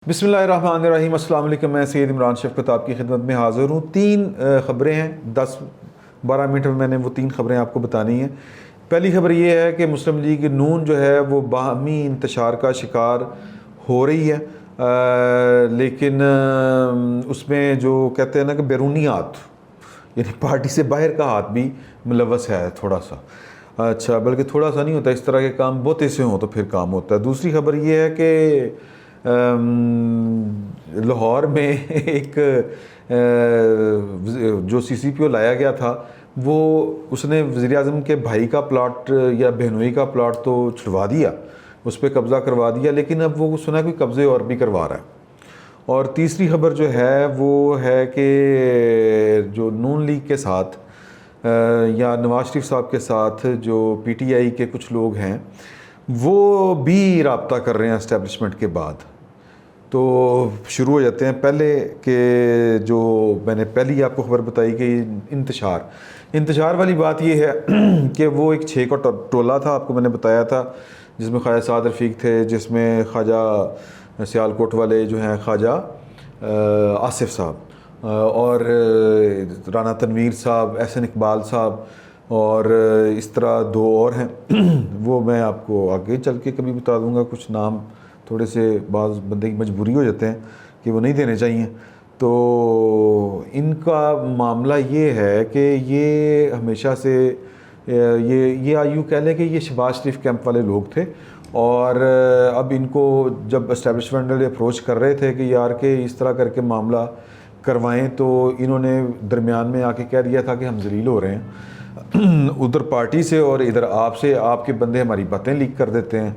बिस्मिल्लाहिर्रहमानिर्रहीम। अस्सलाम वालेकुम। मैं सैयद इमरान शफ़क़त आपकी खिदमत में हाज़िर हूँ। 3 ख़बरें हैं, 10-12 मिनट में मैंने वो 3 ख़बरें आपको बतानी हैं। पहली ख़बर ये है कि मुस्लिम लीग नून जो है वो बाहमी इंतशार का शिकार हो रही है, लेकिन उसमें जो कहते हैं ना कि बैरूनी हाथ, यानी पार्टी से बाहर का हाथ भी मुलव्वस है थोड़ा सा। अच्छा, बल्कि थोड़ा सा नहीं होता, इस तरह के काम बहुत ऐसे हों तो फिर काम होता है। दूसरी ख़बर ये है कि लाहौर में एक जो CCPO लाया गया था, वो उसने वज़ीर-ए-आज़म के भाई का प्लाट या बहनोई का प्लाट तो छुड़वा दिया, उस पर कब्ज़ा करवा दिया, लेकिन अब वो सुना कोई कब्ज़े और भी करवा रहा है। और तीसरी खबर जो है वो है कि जो नून लीग के साथ या नवाज शरीफ साहब के साथ जो PTI के कुछ लोग हैं वो भी राब्ता कर रहे हैं इस्टेब्लिशमेंट के बाद। तो शुरू हो जाते हैं पहले कि जो मैंने पहली आपको खबर बताई कि इंतशार वाली बात ये है कि वो एक 6 का टोला था, आपको मैंने बताया था, जिसमें ख्वाजा साद रफ़ीक थे, जिसमें ख्वाजा सियालकोट वाले जो हैं ख्वाजा आसिफ साहब और राना तनवीर साहब, एहसन इकबाल साहब और इस तरह 2 और हैं। वो मैं आपको आगे चल के कभी बता दूंगा। कुछ नाम थोड़े से बाज़ बंदे की मजबूरी हो जाते हैं कि वो नहीं देने चाहिए। तो इनका मामला ये है कि ये हमेशा से ये यूँ कह लें कि ये शहबाज शरीफ कैंप वाले लोग थे, और अब इनको जब इस्टेब्लिशमेंट वाले अप्रोच कर रहे थे कि यार के इस तरह करके मामला करवाएं, तो इन्होंने दरमियान में आके कह दिया था कि हम जलील हो रहे हैं उधर पार्टी से और इधर आपसे, आपके बंदे हमारी बातें लीक कर देते हैं,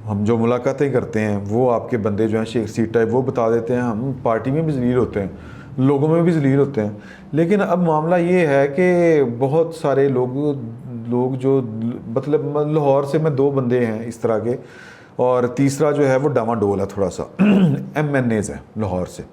हम जो मुलाकातें करते हैं वो आपके बंदे जो हैं शेख सीट टाइप वो बता देते हैं, हम पार्टी में भी जलील होते हैं, लोगों में भी जलील होते हैं। लेकिन अब मामला ये है कि बहुत सारे लोग जो मतलब लाहौर से में 2 बंदे हैं इस तरह के, और तीसरा जो है वो डामाडोल है थोड़ा सा MNAs है लाहौर से,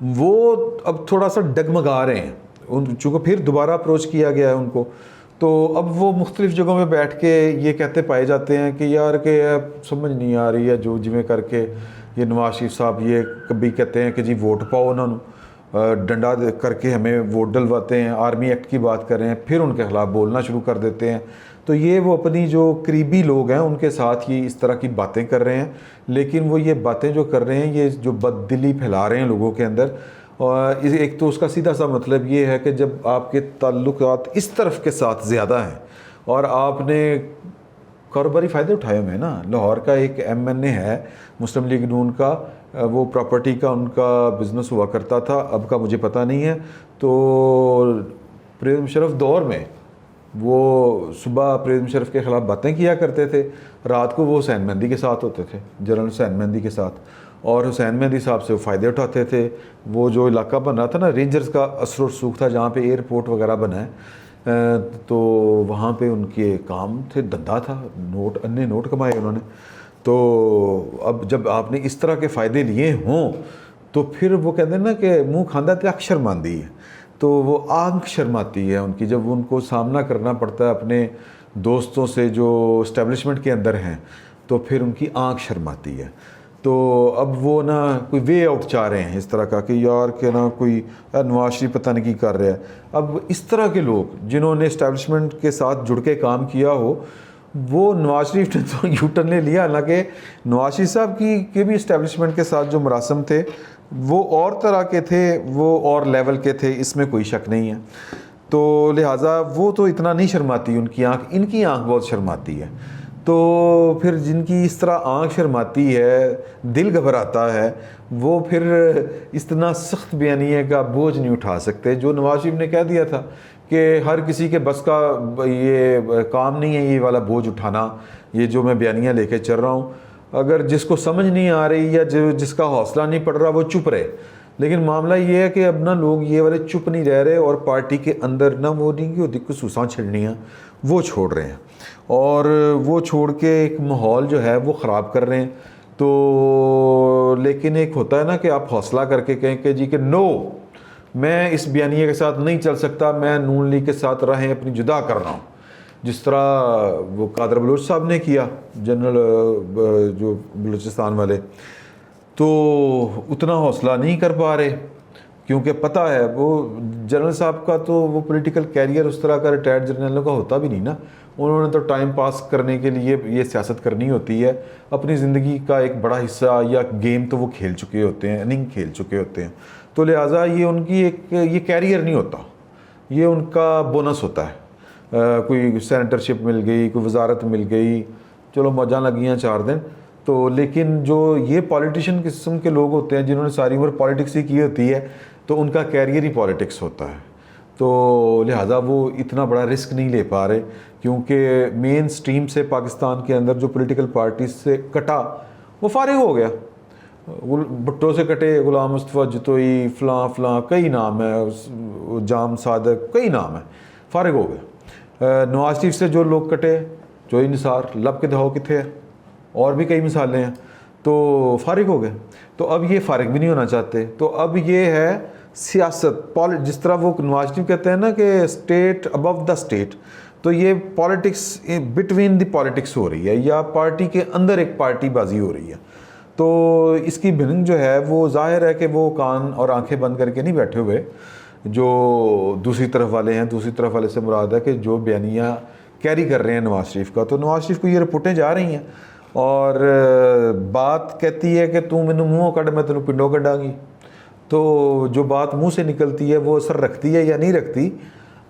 वो अब थोड़ा सा डगमगा रहे हैं चूँकि फिर दोबारा अप्रोच किया गया है उनको। तो अब वो मुख्तलिफ़ जगहों में बैठ के ये कहते पाए जाते हैं कि यार के समझ नहीं आ रही है जो जिमें करके ये नवाज शरीफ साहब ये कभी कहते हैं कि जी वोट पाओ, उन्होंने डंडा करके हमें वोट डलवाते हैं, आर्मी एक्ट की बात कर रहे हैं, फिर उनके ख़िलाफ़ बोलना शुरू कर देते हैं। तो ये वो अपनी जो करीबी लोग हैं उनके साथ ही इस तरह की बातें कर रहे हैं, लेकिन वो ये बातें जो कर रहे हैं ये जो बददिली फैला रहे हैं लोगों के अंदर। और एक तो उसका सीधा सा मतलब ये है कि जब आपके ताल्लुकात इस तरफ के साथ ज़्यादा हैं और आपने कारोबारी फ़ायदे उठाए हुए हैं ना। लाहौर का एक MNA है मुस्लिम लीग नून का, वो प्रॉपर्टी का उनका बिज़नेस हुआ करता था, अब का मुझे पता नहीं है। तो परवेज़ मुशर्रफ दौर में वो सुबह परवेज़ मुशर्रफ के ख़िलाफ़ बातें किया करते थे, रात को वो हुसैन मेहंदी के साथ होते थे, जनरल हुसैन मेहंदी के साथ, और हुसैन मेहंदी साहब से वो फ़ायदे उठाते थे। वो जो इलाका बन रहा था ना, रेंजर्स का असर और सूख था, जहाँ पे एयरपोर्ट वगैरह बना है, तो वहाँ पे उनके काम थे, धंधा था, नोट अन्य नोट कमाए उन्होंने। तो अब जब आपने इस तरह के फ़ायदे लिए हों तो फिर वो कहते हैं ना कि मुँह खांदा ते आँख शर्मांदी है, तो वो आँख शर्माती है उनकी जब उनको सामना करना पड़ता है अपने दोस्तों से जो इस्टेब्लिशमेंट के अंदर हैं, तो फिर उनकी आँख शर्माती है। तो अब वो ना कोई वे आउट चाह रहे हैं इस तरह का कि यार के ना कोई नवाज शरीफ पता नहीं क्या कर रहा है। अब इस तरह के लोग जिन्होंने इस्टेब्लिशमेंट के साथ जुड़ के काम किया हो, वो नवाज शरीफ ने तो यूटर्न ले लिया, हालांकि नवाज शरीफ साहब के भी इस्टेब्लिशमेंट के साथ जो मुरासम थे वो और तरह के थे, वो और लेवल के थे, इसमें कोई शक नहीं है। तो लिहाजा वो तो इतना नहीं शर्माती, उनकी आँख, इनकी आँख बहुत शर्माती है। तो फिर जिनकी इस तरह आँख शर्माती है, दिल घबराता है, वो फिर इतना सख्त बयानिए का बोझ नहीं उठा सकते। जो नवाज शरीफ ने कह दिया था कि हर किसी के बस का ये काम नहीं है ये वाला बोझ उठाना, ये जो मैं बयानियाँ लेके चल रहा हूँ, अगर जिसको समझ नहीं आ रही या जिसका हौसला नहीं पड़ रहा वो चुप रहे। लेकिन मामला ये है कि अब ना लोग ये वाले चुप नहीं रह रहे, और पार्टी के अंदर ना वो नहीं होती कुछ सुसां छिड़नियाँ, वो छोड़ रहे हैं, और वो छोड़ के एक माहौल जो है वो ख़राब कर रहे हैं। तो लेकिन एक होता है ना कि आप हौसला करके कहें कि जी कि नो, मैं इस बयानिए के साथ नहीं चल सकता, मैं नून लीग के साथ राहें अपनी जुदा कर रहा हूँ, जिस तरह वो कादर बलोच साहब ने किया, जनरल जो बलूचिस्तान वाले, तो उतना हौसला नहीं कर पा रहे, क्योंकि पता है वो जनरल साहब का तो वो पॉलिटिकल कैरियर उस तरह का रिटायर्ड जनरलों का होता भी नहीं ना। उन्होंने तो टाइम पास करने के लिए ये सियासत करनी होती है, अपनी ज़िंदगी का एक बड़ा हिस्सा या गेम तो वो खेल चुके होते हैं, इनिंग खेल चुके होते हैं। तो लिहाजा ये उनकी एक ये कैरियर नहीं होता, ये उनका बोनस होता है। कोई सेनेटरशिप मिल गई, कोई वजारत मिल गई, चलो मौजां लगियाँ 4 दिन। तो लेकिन जो ये पॉलिटिशियन किस्म के लोग होते हैं जिन्होंने सारी उम्र पॉलिटिक्स ही की होती है, तो उनका कैरियर ही पॉलिटिक्स होता है। तो लिहाजा वो इतना बड़ा रिस्क नहीं ले पा रहे, क्योंकि मेन स्ट्रीम से पाकिस्तान के अंदर जो पॉलिटिकल पार्टी से कटा वो फारिग हो गया। भुट्टो से कटे, गुलाम मुस्तफ़ा जतोई, फ़लाँ फ़लाँ कई नाम है, जाम सादक कई नाम है, फारिग हो गए। नवाज शरीफ से जो लोग कटे, जोई निसार, लब के दहाओ किथे है, और भी कई मिसालें हैं, तो फारिग हो गए। तो अब ये फारिग भी नहीं होना चाहते। तो अब ये है सियासत, जिस तरह वो नवाज शरीफ कहते हैं ना कि स्टेट अबव द स्टेट, तो ये पॉलिटिक्स बिटवीन द पॉलिटिक्स हो रही है, या पार्टी के अंदर एक पार्टी बाजी हो रही है। तो इसकी भिन्न जो है वो जाहिर है कि वो कान और आंखें बंद करके नहीं बैठे हुए जो दूसरी तरफ वाले हैं। दूसरी तरफ वाले से मुराद है कि जो बयानिया कैरी कर रहे हैं नवाज शरीफ का, तो नवाज शरीफ को ये रिपोर्टें जा रही हैं और बात कहती है कि तू मैनू मूँहों कढ़, मैं तेनों पिंडों कढ़ांगी। तो जो बात मुंह से निकलती है वो असर रखती है या नहीं रखती,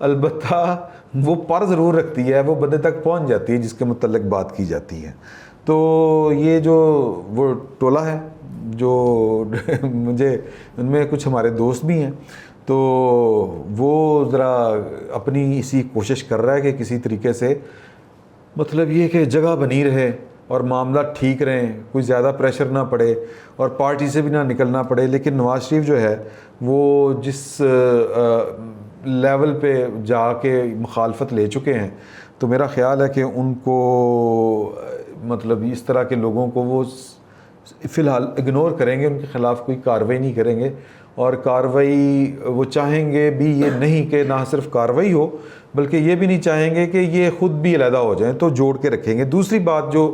अलबत्ता वो पर ज़रूर रखती है, वो बंदे तक पहुंच जाती है जिसके मुतल्लिक बात की जाती है। तो ये जो वो टोला है जो मुझे, उनमें कुछ हमारे दोस्त भी हैं, तो वो ज़रा अपनी इसी कोशिश कर रहा है कि किसी तरीके से, मतलब ये कि जगह बनी रहे और मामला ठीक रहें, कोई ज़्यादा प्रेशर ना पड़े और पार्टी से भी ना निकलना पड़े। लेकिन नवाज शरीफ जो है वो जिस लेवल पे जाके मुखालफत ले चुके हैं, तो मेरा ख़्याल है कि उनको मतलब इस तरह के लोगों को वो फ़िलहाल इग्नोर करेंगे, उनके ख़िलाफ़ कोई कार्रवाई नहीं करेंगे। और कार्रवाई वो चाहेंगे भी ये नहीं कि ना सिर्फ कार्रवाई हो, बल्कि ये भी नहीं चाहेंगे कि ये ख़ुद भी अलहदा हो जाएं, तो जोड़ के रखेंगे। दूसरी बात जो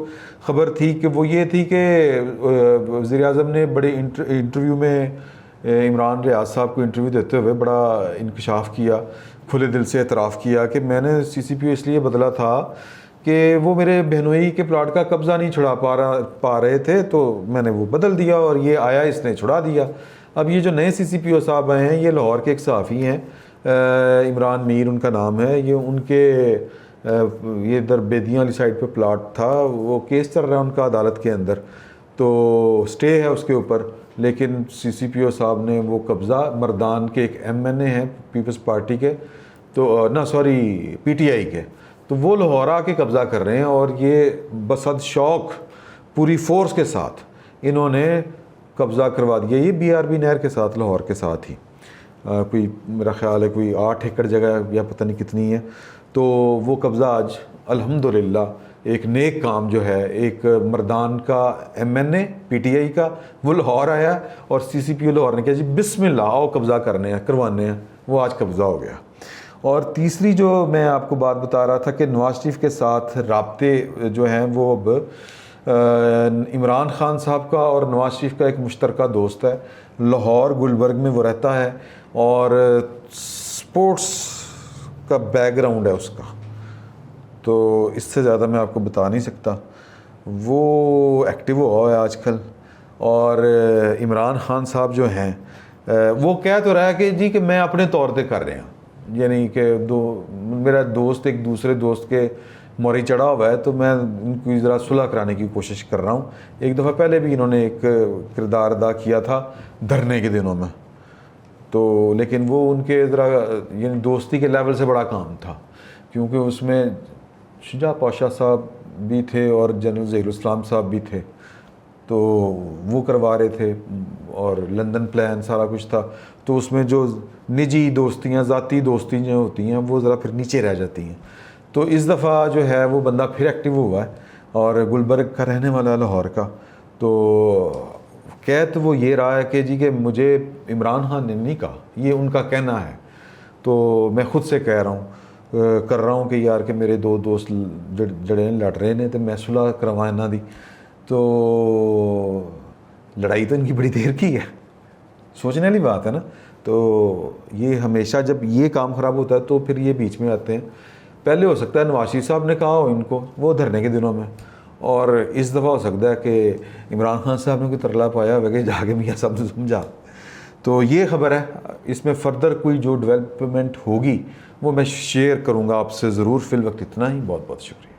ख़बर थी कि वो ये थी कि वज़ीर-ए-आज़म ने बड़े इंटरव्यू में इमरान रियाज साहब को इंटरव्यू देते हुए बड़ा इंकशाफ किया, खुले दिल से एतराफ़ किया कि मैंने CCPO इसलिए बदला था कि वो मेरे बहनोई के प्लाट का कब्ज़ा नहीं छुड़ा पा रहे थे, तो मैंने वो बदल दिया और ये आया इसने छुड़ा दिया। अब ये जो नए CCPO साहब आए हैं, ये लाहौर के एक सहाफ़ी हैं, इमरान मीर उनका नाम है। ये उनके ये इधर बेदियाँ वाली साइड पे प्लाट था, वो केस चल रहा है उनका अदालत के अंदर, तो स्टे है उसके ऊपर। लेकिन CCPO साहब ने वो कब्ज़ा, मर्दान के एक MNA हैं पीपल्स पार्टी के, तो ना सॉरी PTI के, तो वो लाहौर आके कब्ज़ा कर रहे हैं और ये बसद शौक़ पूरी फोर्स के साथ इन्होंने कब्ज़ा करवा दिया। ये BRB नहर के साथ, लाहौर के साथ ही कोई मेरा ख्याल है कोई 8 एकड़ जगह या पता नहीं कितनी है। तो वो कब्ज़ा आज अल्हम्दुलिल्लाह एक नेक काम जो है, एक मर्दान का MNA PTI का, वो लाहौर आया और CCPO लाहौर ने कहा जी बिस्मिल्लाह आओ कब्ज़ा करवाने हैं, वो आज कब्ज़ा हो गया। और तीसरी जो मैं आपको बात बता रहा था कि नवाज शरीफ के साथ राब्ते जो हैं वो अब इमरान खान साहब का और नवाज शरीफ का एक मुश्तरका दोस्त है, लाहौर गुलबर्ग में वो रहता है और स्पोर्ट्स का बैकग्राउंड है उसका, तो इससे ज़्यादा मैं आपको बता नहीं सकता। वो एक्टिव हुआ है आजकल। और इमरान खान साहब जो हैं वो कह तो रहा है कि जी कि मैं अपने तौर पे कर रहे हैं, यानी कि मेरा दोस्त एक दूसरे दोस्त के मोरी चढ़ा हुआ है, तो मैं उनको ज़रा सुलह कराने की कोशिश कर रहा हूँ। एक दफ़ा पहले भी इन्होंने एक किरदार अदा किया था धरने के दिनों में, तो लेकिन वो उनके ज़रा यानी दोस्ती के लेवल से बड़ा काम था, क्योंकि उसमें शुजा पाशा साहब भी थे और जनरल ज़हीरुल इस्लाम साहब भी थे, तो वो करवा रहे थे और लंदन प्लान सारा कुछ था। तो उसमें जो निजी दोस्तियाँ, ज़ाती दोस्तियाँ होती हैं, वो ज़रा फिर नीचे रह जाती हैं। तो इस दफ़ा जो है वो बंदा फिर एक्टिव हुआ है और गुलबर्ग का रहने वाला लाहौर का। तो कह तो वो ये रहा है कि जी कि मुझे इमरान खान ने नहीं कहा, ये उनका कहना है, तो मैं ख़ुद से कह रहा हूँ कर रहा हूँ कि यार कि मेरे दो दोस्त जड़े लड़ रहे ने, तो मैं सुलह करवा इन्हां दी। तो लड़ाई तो इनकी बड़ी देर की है, सोचने वाली बात है ना। तो ये हमेशा जब ये काम ख़राब होता है तो फिर ये बीच में आते हैं। पहले हो सकता है नवाज शरीफ साहब ने कहा हो इनको वो धरने के दिनों में, और इस दफ़ा हो सकता है कि इमरान खान साहब ने कोई तरला पाया हुआ कि जाके मियाँ साहब ने समझा। तो ये ख़बर है, इसमें फ़र्दर कोई जो डेवलपमेंट होगी वो मैं शेयर करूँगा आपसे ज़रूर। फ़िल वक्त इतना ही, बहुत बहुत शुक्रिया।